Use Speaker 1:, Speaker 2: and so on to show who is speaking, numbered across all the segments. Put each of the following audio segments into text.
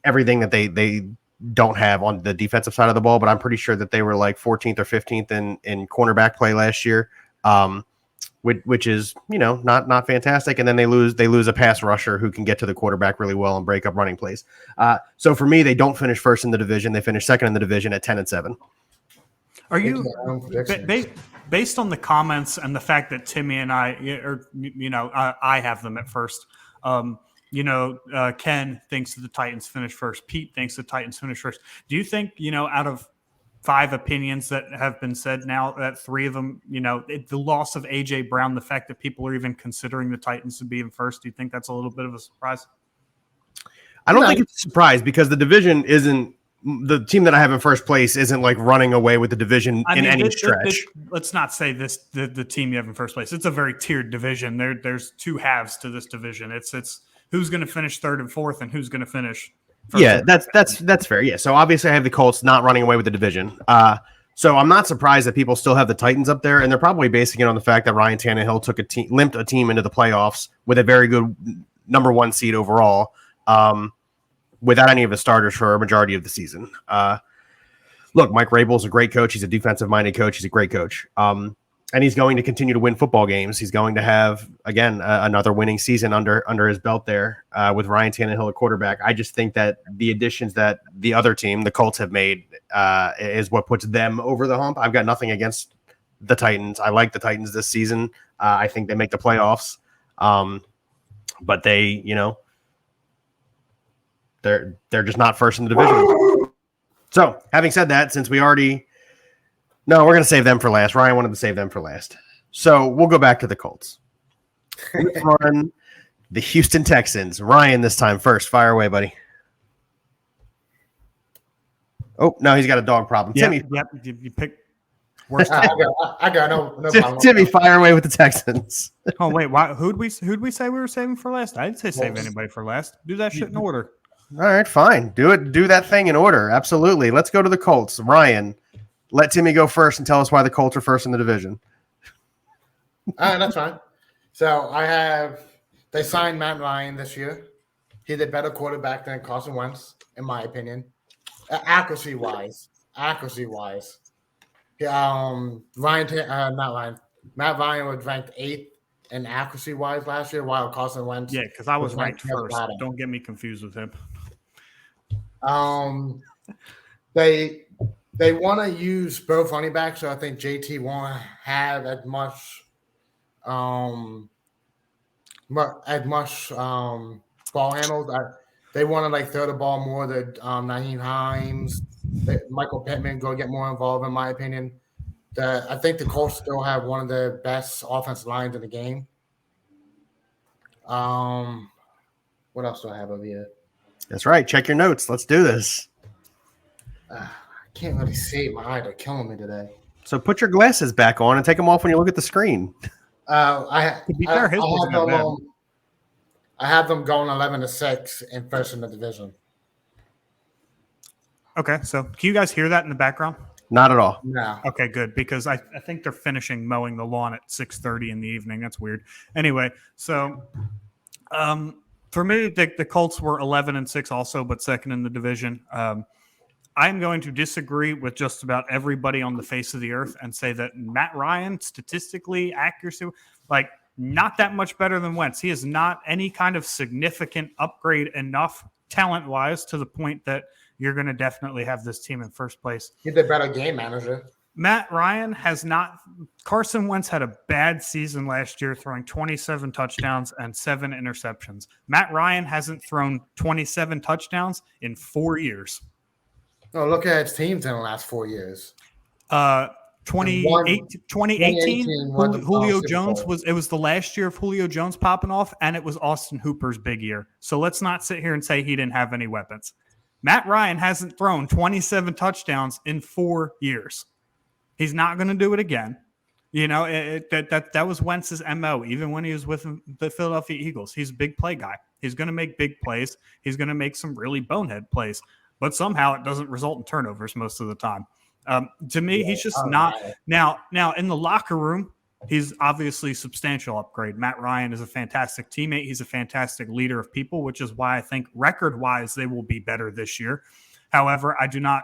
Speaker 1: everything that they don't have on the defensive side of the ball, but I'm pretty sure that they were like 14th or 15th in cornerback play last year, which is, not fantastic. And then they lose a pass rusher who can get to the quarterback really well and break up running plays. So for me, they don't finish first in the division. They finish second in the division at 10-7.
Speaker 2: Are you based on the comments and the fact that Timmy and I, I have them at first. Ken thinks that the Titans finish first. Pete thinks the Titans finish first. Do you think, out of 5 opinions that have been said now, that 3 of them, the loss of A.J. Brown, the fact that people are even considering the Titans to be in first, do you think that's a little bit of a surprise?
Speaker 1: I don't think it's a surprise because the division isn't – the team that I have in first place isn't like running away with the division in any stretch.
Speaker 2: Let's not say this the team you have in first place. It's a very tiered division. There's 2 halves to this division. It's who's going to finish 3rd and 4th and who's going to finish first.
Speaker 1: Yeah, that's fair. Yeah. So obviously I have the Colts not running away with the division. So I'm not surprised that people still have the Titans up there, and they're probably basing it on the fact that Ryan Tannehill limped a team into the playoffs with a very good number 1 seed overall. Without any of his starters for a majority of the season. Look, Mike Vrabel's a great coach. He's a defensive-minded coach. He's a great coach. And he's going to continue to win football games. He's going to have, again, another winning season under his belt there with Ryan Tannehill at quarterback. I just think that the additions that the other team, the Colts, have made is what puts them over the hump. I've got nothing against the Titans. I like the Titans this season. I think they make the playoffs. But they, they're just not first in the division. So, having said that, since we're going to save them for last. Ryan wanted to save them for last. So, we'll go back to the Colts. On the Houston Texans. Ryan this time first. Fire away, buddy. Oh, no, he's got a dog problem.
Speaker 2: Yep,
Speaker 1: Timmy.
Speaker 2: Yep, you picked worst.
Speaker 3: I got no problem.
Speaker 1: Timmy, fire away with the Texans.
Speaker 2: Oh, wait, who'd we say we were saving for last? I didn't say save anybody for last. Do that shit in order.
Speaker 1: All right, fine. Do that thing in order. Absolutely. Let's go to the Colts. Ryan, let Timmy go first and tell us why the Colts are first in the division.
Speaker 3: All right, that's fine. So they signed Matt Ryan this year. He's a better quarterback than Carson Wentz, in my opinion. Accuracy wise. Matt Ryan was ranked 8th in accuracy wise last year, while Carson Wentz.
Speaker 2: Yeah, because I was ranked first. Don't get me confused with him.
Speaker 3: They want to use both running backs, so I think JT won't have as much ball handles. They want to throw the ball more to Nyheim Hines, Michael Pittman go get more involved, in my opinion. I think the Colts still have one of the best offensive lines in the game. What else do I have over here?
Speaker 1: That's right. Check your notes. Let's do this.
Speaker 3: I can't really see. My eyes are killing me today.
Speaker 1: So put your glasses back on and take them off when you look at the screen.
Speaker 3: I have them going 11-6 and first in the division.
Speaker 2: Okay, so can you guys hear that in the background?
Speaker 1: Not at all.
Speaker 3: No.
Speaker 2: Okay, good, because I think they're finishing mowing the lawn at 6:30 in the evening. That's weird. Anyway, so for me, the Colts were 11-6 also, but second in the division. I'm going to disagree with just about everybody on the face of the earth and say that Matt Ryan, statistically, accuracy, not that much better than Wentz. He is not any kind of significant upgrade enough talent-wise to the point that you're going to definitely have this team in first place.
Speaker 3: He's a better game manager.
Speaker 2: Matt Ryan has not – Carson Wentz had a bad season last year, throwing 27 touchdowns and 7 interceptions. Matt Ryan hasn't thrown 27 touchdowns in 4 years.
Speaker 3: Oh, look at his teams in the last 4 years.
Speaker 2: 2018 Julio Jones was the last year of Julio Jones popping off, and it was Austin Hooper's big year. So let's not sit here and say he didn't have any weapons. Matt Ryan hasn't thrown 27 touchdowns in 4 years. He's not going to do it again. That was Wentz's MO, even when he was with the Philadelphia Eagles. He's a big play guy. He's going to make big plays. He's going to make some really bonehead plays, but somehow it doesn't result in turnovers most of the time. To me, he's just not. Now, in the locker room, he's obviously a substantial upgrade. Matt Ryan is a fantastic teammate. He's a fantastic leader of people, which is why I think record-wise they will be better this year. However, I do not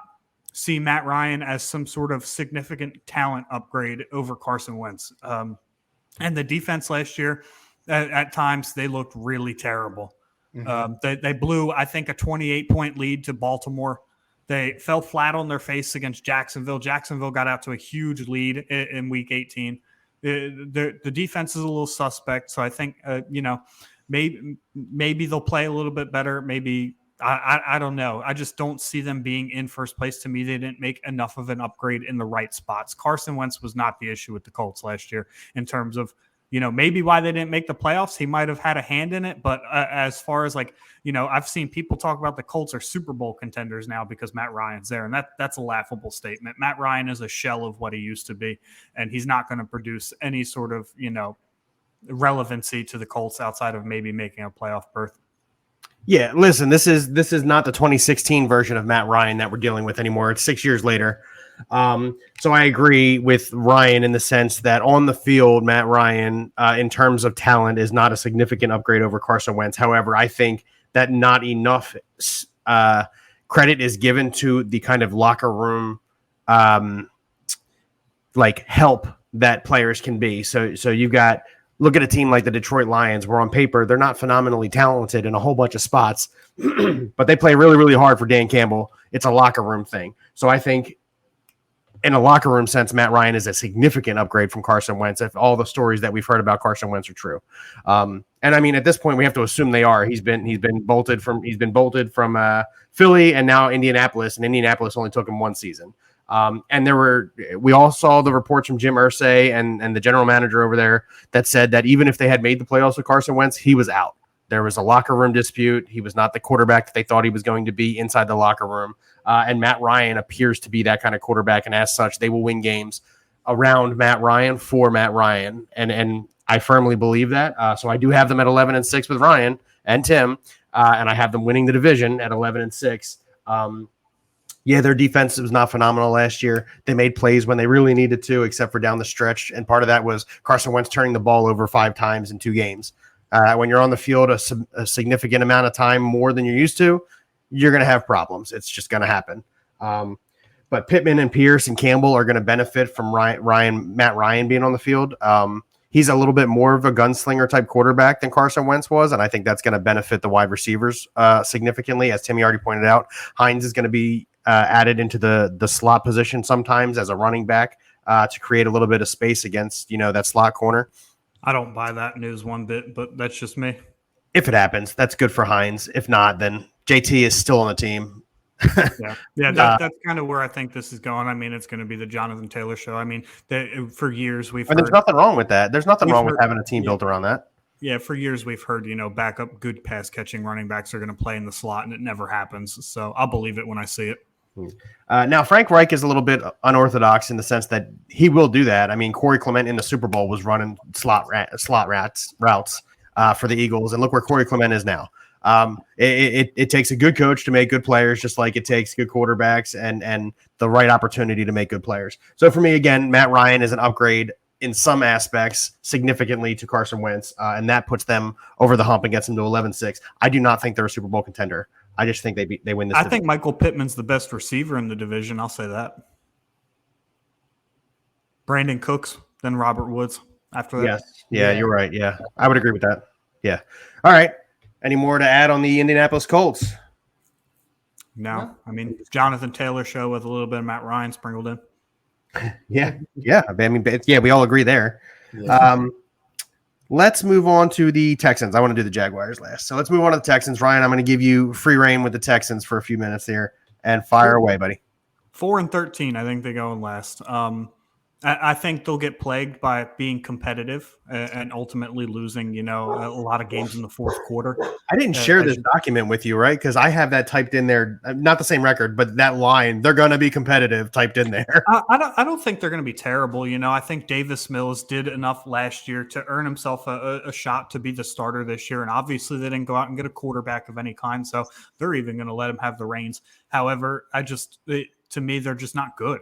Speaker 2: see Matt Ryan as some sort of significant talent upgrade over Carson Wentz. And the defense last year, at times, they looked really terrible. They blew, I think, a 28-point lead to Baltimore. They fell flat on their face against Jacksonville. Jacksonville got out to a huge lead in Week 18. The defense is a little suspect, so I think maybe they'll play a little bit better. Maybe I don't know. I just don't see them being in first place. To me, they didn't make enough of an upgrade in the right spots. Carson Wentz was not the issue with the Colts last year in terms of, maybe why they didn't make the playoffs. He might have had a hand in it, but as far as I've seen people talk about the Colts are Super Bowl contenders now because Matt Ryan's there, and that's a laughable statement. Matt Ryan is a shell of what he used to be, and he's not going to produce any sort of, relevancy to the Colts outside of maybe making a playoff berth.
Speaker 1: Yeah, listen, this is not the 2016 version of Matt Ryan that we're dealing with anymore. It's 6 years later. So I agree with Ryan in the sense that on the field, Matt Ryan, in terms of talent, is not a significant upgrade over Carson Wentz. However, I think that not enough credit is given to the kind of locker room help that players can be. So you've got, look at a team like the Detroit Lions, where on paper they're not phenomenally talented in a whole bunch of spots, but they play really, really hard for Dan Campbell. It's a locker room thing. So I think in a locker room sense, Matt Ryan is a significant upgrade from Carson Wentz if all the stories that we've heard about Carson Wentz are true. And I mean, at this point, we have to assume they are. He's been bolted from Philly and now Indianapolis, and Indianapolis only took him one season. And we all saw the reports from Jim Irsay and the general manager over there that said that even if they had made the playoffs with Carson Wentz, he was out. There was a locker room dispute. He was not the quarterback that they thought he was going to be inside the locker room. And Matt Ryan appears to be that kind of quarterback. And as such, they will win games around Matt Ryan for Matt Ryan. And I firmly believe that. So I do have them at 11-6 with Ryan and Tim. And I have them winning the division at 11-6. Yeah, their defense was not phenomenal last year. They made plays when they really needed to, except for down the stretch. And part of that was Carson Wentz turning the ball over 5 times in 2 games. When you're on the field a significant amount of time more than you're used to, you're going to have problems. It's just going to happen. But Pittman and Pierce and Campbell are going to benefit from Matt Ryan being on the field. He's a little bit more of a gunslinger type quarterback than Carson Wentz was, and I think that's going to benefit the wide receivers significantly. As Timmy already pointed out, Hines is going to be added into the slot position sometimes as a running back to create a little bit of space against that slot corner.
Speaker 2: I don't buy that news one bit, but that's just me.
Speaker 1: If it happens, that's good for Hines. If not, then JT is still on the team.
Speaker 2: That's kind of where I think this is going. I mean, it's going to be the Jonathan Taylor show. I mean, for years we've heard,
Speaker 1: there's nothing wrong with that. There's nothing wrong with having a team built around that.
Speaker 2: Yeah, for years we've heard, backup good pass catching running backs are going to play in the slot, and it never happens. So I'll believe it when I see it.
Speaker 1: Now, Frank Reich is a little bit unorthodox in the sense that he will do that. I mean, Corey Clement in the Super Bowl was running slot routes for the Eagles, and look where Corey Clement is now. It takes a good coach to make good players, just like it takes good quarterbacks and the right opportunity to make good players. So for me, again, Matt Ryan is an upgrade in some aspects significantly to Carson Wentz, and that puts them over the hump and gets them to 11-6. I do not think they're a Super Bowl contender. I just think they win this.
Speaker 2: I think Michael Pittman's the best receiver in the division. I'll say that. Brandon Cooks, then Robert Woods after that.
Speaker 1: Yes. Yeah, you're right. Yeah, I would agree with that. Yeah. All right. Any more to add on the Indianapolis Colts?
Speaker 2: No. I mean, Jonathan Taylor show with a little bit of Matt Ryan sprinkled in.
Speaker 1: Yeah. I mean, we all agree there. Yeah. Let's move on to the Texans. I want to do the Jaguars last. So let's move on to the Texans. Ryan, I'm going to give you free reign with the Texans for a few minutes here and fire away, buddy.
Speaker 2: 4-13, I think they go in last. I think they'll get plagued by being competitive and ultimately losing, a lot of games in the fourth quarter.
Speaker 1: I didn't share this document with you, right? Because I have that typed in there, not the same record, but that line, they're going to be competitive typed in there.
Speaker 2: I don't think they're going to be terrible. I think Davis Mills did enough last year to earn himself a shot to be the starter this year. And obviously they didn't go out and get a quarterback of any kind. So they're even going to let him have the reins. However, to me, they're just not good.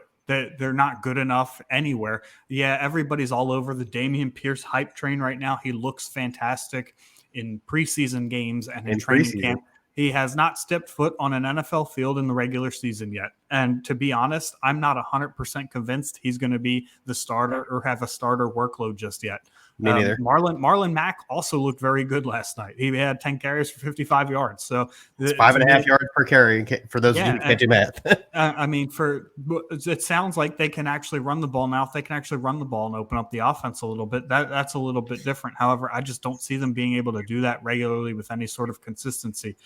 Speaker 2: They're not good enough anywhere. Yeah, everybody's all over the Dameon Pierce hype train right now. He looks fantastic in preseason games and in training camp. He has not stepped foot on an NFL field in the regular season yet. And to be honest, I'm not 100% convinced he's going to be the starter or have a starter workload just yet.
Speaker 1: Me neither.
Speaker 2: Marlon Mack also looked very good last night. He had 10 carries for 55 yards. So
Speaker 1: it's 5.5 yards per carry for those of you who can't do math.
Speaker 2: I mean, it sounds like they can actually run the ball now. If they can actually run the ball and open up the offense a little bit, that's a little bit different. However, I just don't see them being able to do that regularly with any sort of consistency.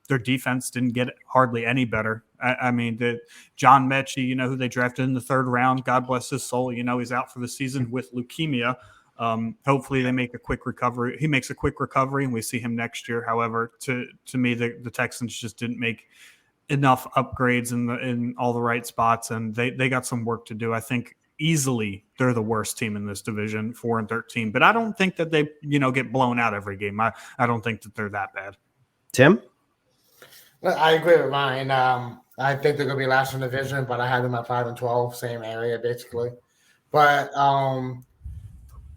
Speaker 2: Their defense didn't get hardly any better. I mean, John Mechie, who they drafted in the 3rd round, God bless his soul, he's out for the season with leukemia. Hopefully they make a quick recovery. He makes a quick recovery and we see him next year. However, to me, the Texans just didn't make enough upgrades in all the right spots, and they got some work to do. I think easily they're the worst team in this division, 4-13, but I don't think that they, get blown out every game. I don't think that they're that bad.
Speaker 1: Tim?
Speaker 3: Well, I agree with Ryan. I think they're going to be last in the division, but I had them at 5-12, same area basically. But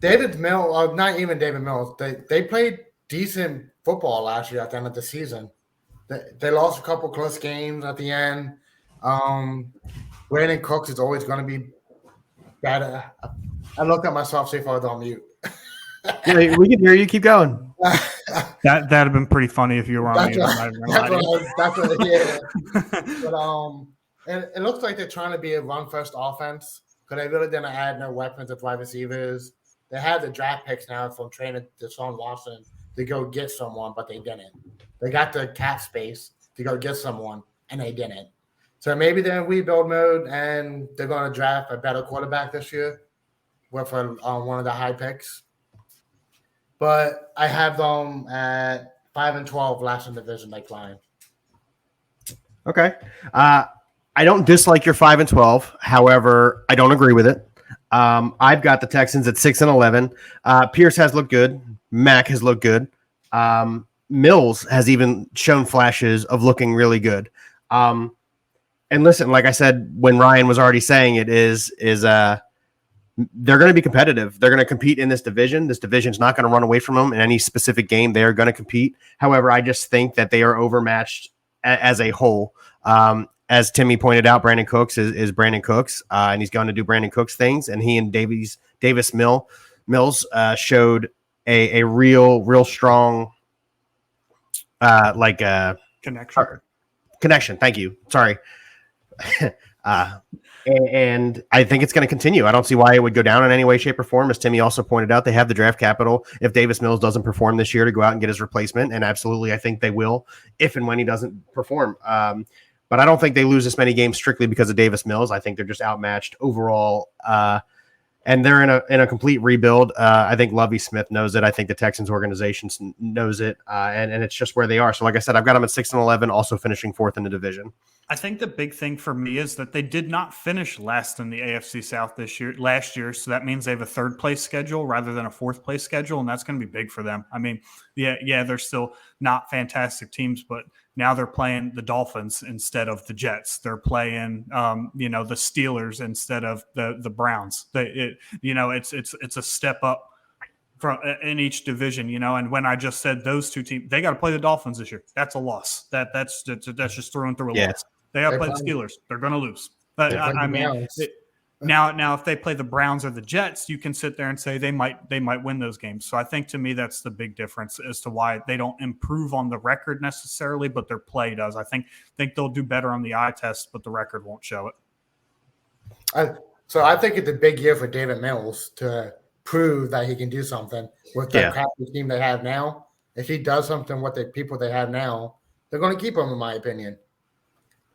Speaker 3: David Mills, not even David Mills, they played decent football last year at the end of the season. They lost a couple close games at the end. Brandon Cooks is always going to be better. I looked at myself, see if I was on mute.
Speaker 1: Yeah, we can hear you. Keep going.
Speaker 2: That'd have been pretty funny if you were on mute.
Speaker 3: That's what it is. But it looks like they're trying to be a run-first offense because they really didn't add no weapons at wide receivers. They have the draft picks now from training Deshaun Watson to go get someone, but they didn't. They got the cap space to go get someone, and they didn't. So maybe they're in rebuild mode, and they're going to draft a better quarterback this year with one of the high picks. But I have them at 5-12 last in the division, like Ryan.
Speaker 1: Okay. I don't dislike your 5-12. However, I don't agree with it. I've got the Texans at 6-11. Pierce has looked good. Mack has looked good. Mills has even shown flashes of looking really good. And listen, like I said, when Ryan was already saying it they're going to be competitive. They're going to compete in this division. This division's not going to run away from them in any specific game. They are going to compete. However, I just think that they are overmatched as a whole. As Timmy pointed out, Brandon Cooks is Brandon Cooks, and he's going to do Brandon Cooks things. And he and Davis Mills showed a real strong connection. Thank you. Sorry. And I think it's going to continue. I don't see why it would go down in any way, shape, or form. As Timmy also pointed out, they have the draft capital if Davis Mills doesn't perform this year to go out and get his replacement. And absolutely, I think they will if and when he doesn't perform. But I don't think they lose this many games strictly because of Davis Mills. I think they're just outmatched overall. And they're in a complete rebuild. I think Lovie Smith knows it. I think the Texans organization knows it. And it's just where they are. So like I said, I've got them at 6-11, also finishing 4th in the division.
Speaker 2: I think the big thing for me is that they did not finish last in the AFC South last year. So that means they have a 3rd place schedule rather than a 4th place schedule. And that's going to be big for them. I mean, yeah, they're still not fantastic teams, but now they're playing the Dolphins instead of the Jets. They're playing, the Steelers instead of the Browns. It's a step up in each division, and when I just said those two teams, they got to play the Dolphins this year. That's a loss. That's just thrown through a loss. They got to play the Steelers. They're going to lose. But now if they play the Browns or the Jets, you can sit there and say they might win those games. So I think to me that's the big difference as to why they don't improve on the record necessarily, but their play does. I think they'll do better on the eye test, but the record won't show it.
Speaker 3: So I think it's a big year for David Mills to prove that he can do something with the crappy team they have now. If he does something with the people they have now, they're going to keep him, in my opinion.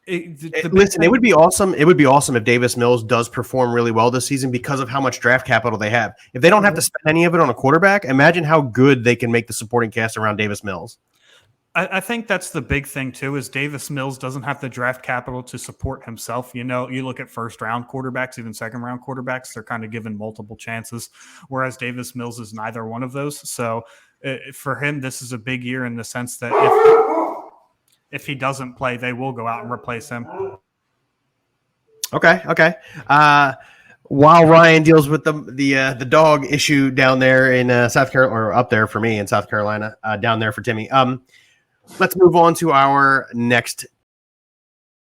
Speaker 1: It would be awesome. It would be awesome if Davis Mills does perform really well this season because of how much draft capital they have. If they don't have to spend any of it on a quarterback, imagine how good they can make the supporting cast around Davis Mills.
Speaker 2: I think that's the big thing too, is Davis Mills doesn't have the draft capital to support himself. You look at 1st-round quarterbacks, even 2nd-round quarterbacks, they're kind of given multiple chances, whereas Davis Mills is neither one of those. So for him, this is a big year in the sense that if he doesn't play, they will go out and replace him.
Speaker 1: Okay. While Ryan deals with the dog issue down there in South Carolina, or up there for me in South Carolina, down there for Timmy. Let's move on to our next